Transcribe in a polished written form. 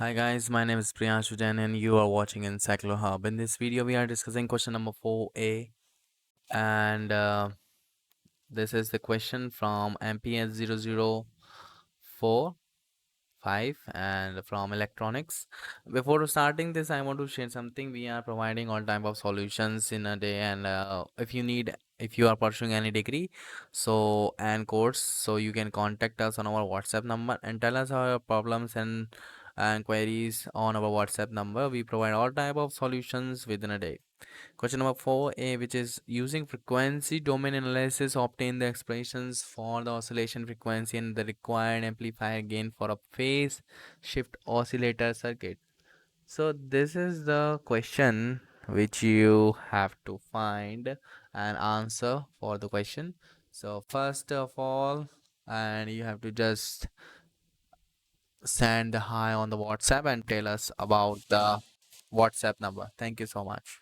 Hi guys, my name is Priyanshu Jain and you are watching Encyclo Hub. In this video, we are discussing question number 4A, and this is the question from MPS 0045 and from electronics. Before starting this, I want to share something. We are providing all type of solutions in a day, and if you are pursuing any degree and course, so you can contact us on our WhatsApp number and tell us our problems and queries on our WhatsApp number. We provide all type of solutions within a day. Question number 4A, which is using frequency domain analysis, obtain the expressions for the oscillation frequency and the required amplifier gain for a phase shift oscillator circuit. So this is the question which you have to find an answer for the question. So first of all, and you have to just send hi on the WhatsApp and tell us about the WhatsApp number. Thank you so much.